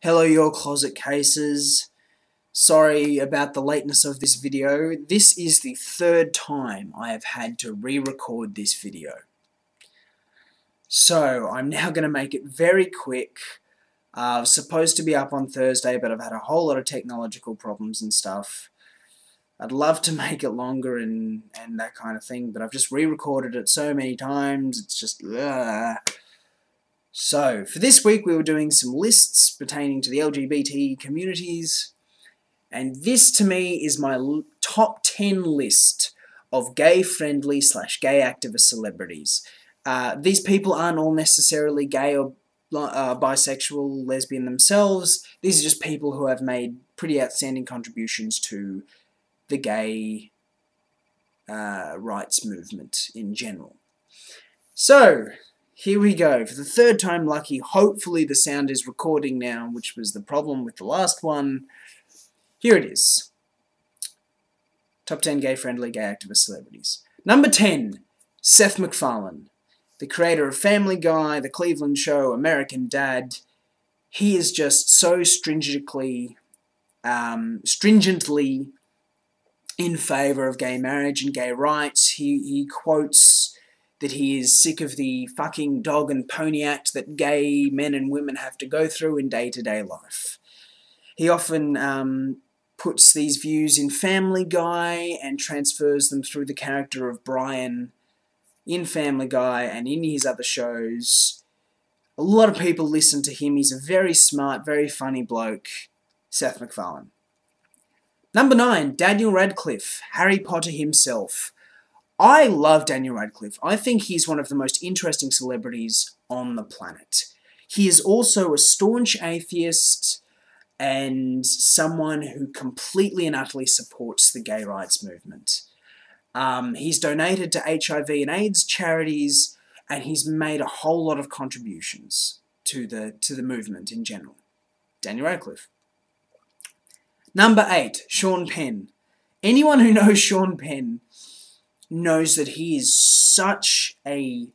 Hello, your closet cases. Sorry about the lateness of this video. This is the third time I have had to re-record this video. So, I'm now going to make it very quick. I was supposed to be up on Thursday, but I've had a whole lot of technological problems and stuff. I'd love to make it longer and that kind of thing, but I've just re-recorded it so many times, it's just... So, for this week we were doing some lists pertaining to the LGBT communities, and this to me is my top 10 list of gay-friendly / gay activist celebrities. These people aren't all necessarily gay or bisexual, lesbian themselves. These are just people who have made pretty outstanding contributions to the gay rights movement in general. So, here we go. For the third time lucky, hopefully the sound is recording now, which was the problem with the last one. Here it is. Top 10 gay-friendly, gay activist celebrities. Number 10, Seth MacFarlane. The creator of Family Guy, The Cleveland Show, American Dad. He is just so stringently in favour of gay marriage and gay rights. He quotes that he is sick of the fucking dog and pony act that gay men and women have to go through in day-to-day life. He often puts these views in Family Guy and transfers them through the character of Brian in Family Guy and in his other shows. A lot of people listen to him. He's a very smart, very funny bloke, Seth MacFarlane. Number 9, Daniel Radcliffe, Harry Potter himself. I love Daniel Radcliffe. I think he's one of the most interesting celebrities on the planet. He is also a staunch atheist and someone who completely and utterly supports the gay rights movement. He's donated to HIV and AIDS charities, and he's made a whole lot of contributions to the movement in general. Daniel Radcliffe. Number 8, Sean Penn. Anyone who knows Sean Penn knows that he is such a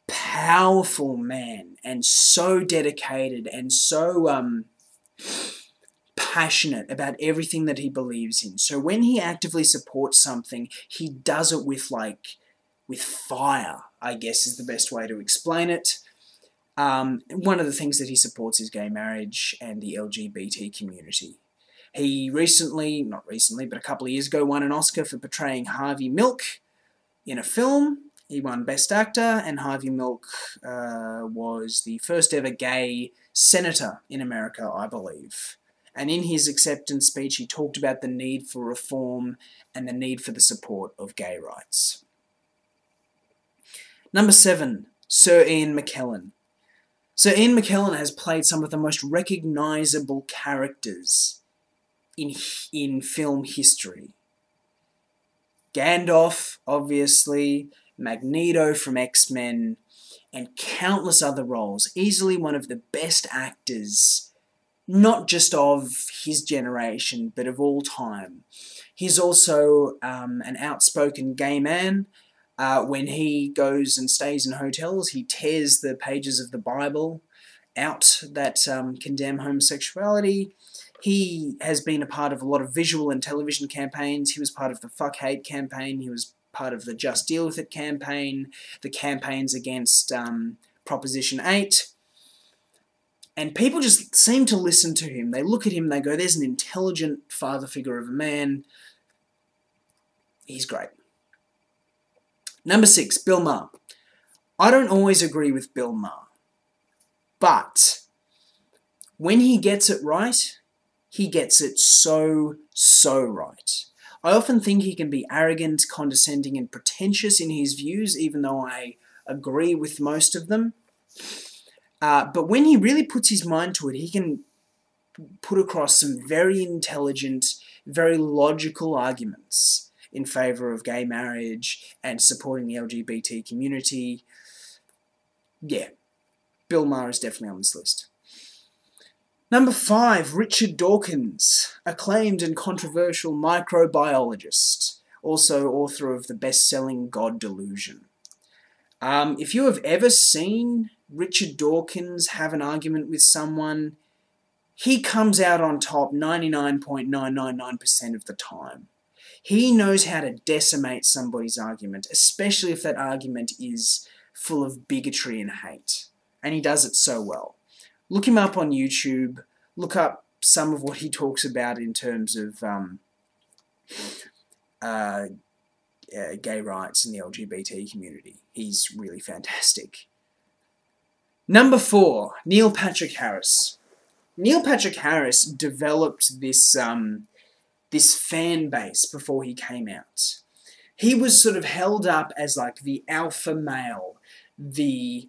powerful man and so dedicated and so passionate about everything that he believes in. So when he actively supports something, he does it with fire, I guess is the best way to explain it. One of the things that he supports is gay marriage and the LGBT community. He not recently, but a couple of years ago, won an Oscar for portraying Harvey Milk in a film. He won Best Actor, and Harvey Milk was the first ever gay senator in America, I believe. And in his acceptance speech, he talked about the need for reform and the need for the support of gay rights. Number 7, Sir Ian McKellen. Sir Ian McKellen has played some of the most recognisable characters in film history. Gandalf, obviously, Magneto from X-Men, and countless other roles. Easily one of the best actors, not just of his generation, but of all time. He's also an outspoken gay man. When he goes and stays in hotels, he tears the pages of the Bible out that condemn homosexuality. He has been a part of a lot of visual and television campaigns. He was part of the Fuck Hate campaign. He was part of the Just Deal With It campaign, the campaigns against Proposition 8. And people just seem to listen to him. They look at him, they go, there's an intelligent father figure of a man. He's great. Number 6, Bill Maher. I don't always agree with Bill Maher. But when he gets it right, he gets it so right. I often think he can be arrogant, condescending, and pretentious in his views, even though I agree with most of them. But when he really puts his mind to it, he can put across some very intelligent, very logical arguments in favour of gay marriage and supporting the LGBT community. Yeah, Bill Maher is definitely on this list. Number 5, Richard Dawkins, acclaimed and controversial microbiologist, also author of the best-selling God Delusion. If you have ever seen Richard Dawkins have an argument with someone, he comes out on top 99.999% of the time. He knows how to decimate somebody's argument, especially if that argument is full of bigotry and hate. And he does it so well. Look him up on YouTube. Look up some of what he talks about in terms of gay rights and the LGBT community. He's really fantastic. Number 4, Neil Patrick Harris. Neil Patrick Harris developed this fan base before he came out. He was sort of held up as like the alpha male, the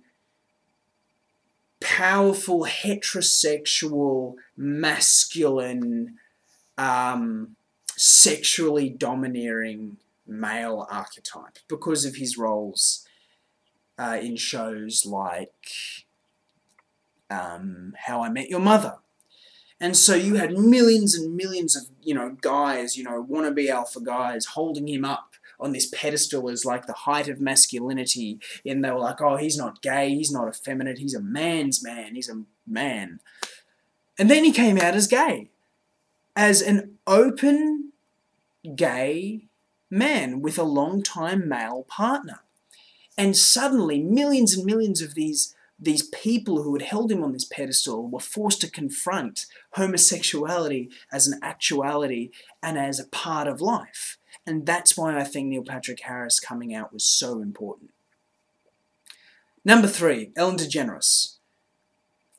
powerful, heterosexual, masculine, sexually domineering male archetype because of his roles in shows like How I Met Your Mother. And so you had millions and millions of, guys, wannabe alpha guys holding him up on this pedestal as like the height of masculinity. And they were like, oh, he's not gay, he's not effeminate, he's a man's man, he's a man. And then he came out as gay. As an open gay man with a long-time male partner. And suddenly millions and millions of these people who had held him on this pedestal were forced to confront homosexuality as an actuality and as a part of life. And that's why I think Neil Patrick Harris coming out was so important. Number 3, Ellen DeGeneres.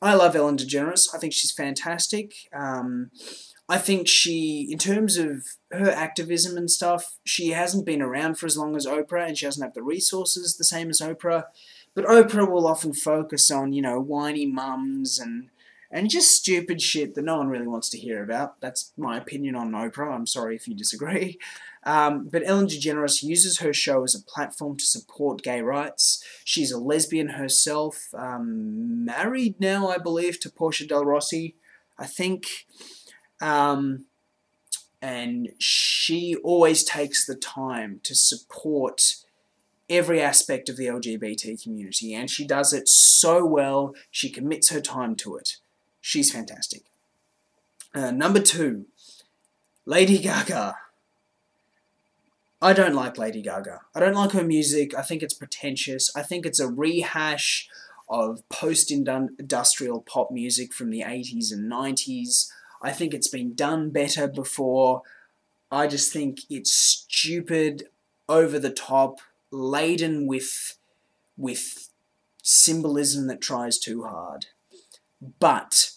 I love Ellen DeGeneres. I think she's fantastic. I think she, in terms of her activism and stuff, she hasn't been around for as long as Oprah, and she doesn't have the resources the same as Oprah. But Oprah will often focus on, whiny mums and just stupid shit that no one really wants to hear about. That's my opinion on Oprah. I'm sorry if you disagree. But Ellen DeGeneres uses her show as a platform to support gay rights. She's a lesbian herself, married now, I believe, to Portia Del Rossi, I think. And she always takes the time to support every aspect of the LGBT community, and she does it so well. She commits her time to it. She's fantastic. Number 2, Lady Gaga. I don't like Lady Gaga. I don't like her music. I think it's pretentious. I think it's a rehash of post-industrial pop music from the 80s and 90s. I think it's been done better before. I just think it's stupid, over the top, laden with symbolism that tries too hard. But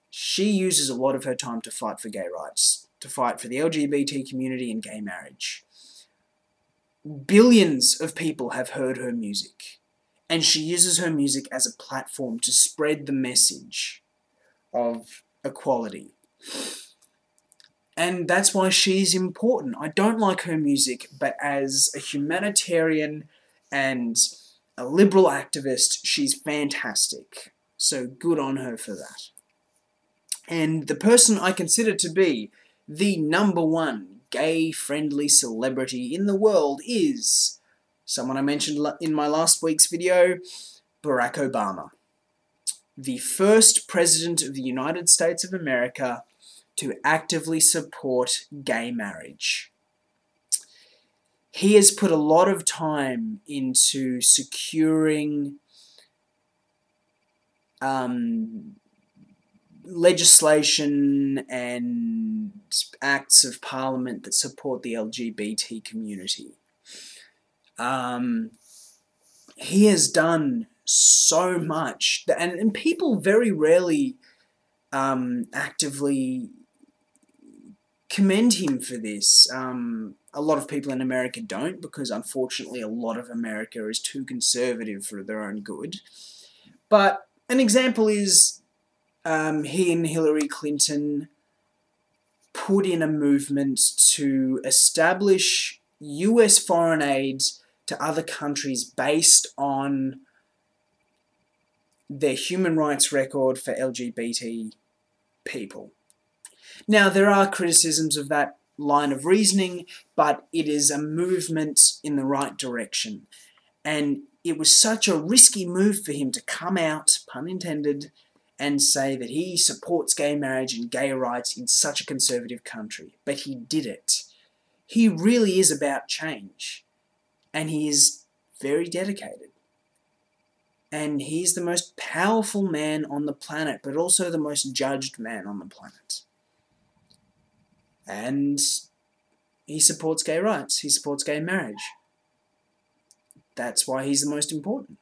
she uses a lot of her time to fight for gay rights, to fight for the LGBT community and gay marriage. Billions of people have heard her music, and she uses her music as a platform to spread the message of equality. And that's why she's important. I don't like her music, but as a humanitarian and a liberal activist, she's fantastic. So good on her for that. And the person I consider to be the number 1 gay-friendly celebrity in the world is someone I mentioned in my last week's video, Barack Obama. The first president of the United States of America to actively support gay marriage. He has put a lot of time into securing legislation and acts of parliament that support the LGBT community. He has done so much, and people very rarely actively commend him for this. A lot of people in America don't, because unfortunately a lot of America is too conservative for their own good. But an example is he and Hillary Clinton put in a movement to establish US foreign aid to other countries based on their human rights record for LGBT people. Now, there are criticisms of that line of reasoning, but it is a movement in the right direction. And it was such a risky move for him to come out, pun intended, and say that he supports gay marriage and gay rights in such a conservative country, but he did it. He really is about change, and he is very dedicated. And he's the most powerful man on the planet, but also the most judged man on the planet. And he supports gay rights, he supports gay marriage. That's why he's the most important,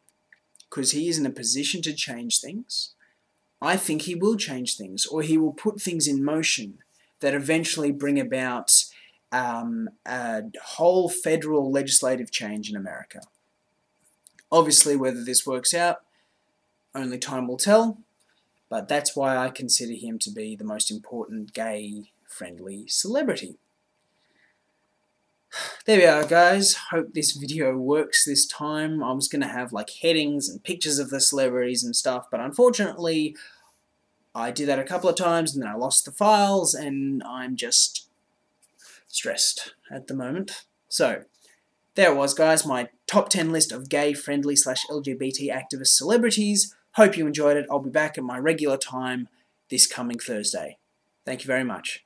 because he is in a position to change things. I think he will change things, or he will put things in motion that eventually bring about a whole federal legislative change in America. Obviously, whether this works out, only time will tell, but that's why I consider him to be the most important gay-friendly celebrity. There we are, guys. Hope this video works this time. I was going to have like headings and pictures of the celebrities and stuff, but unfortunately I did that a couple of times and then I lost the files and I'm just stressed at the moment. So, there it was, guys, my top 10 list of gay-friendly / LGBT activist celebrities. Hope you enjoyed it. I'll be back at my regular time this coming Thursday. Thank you very much.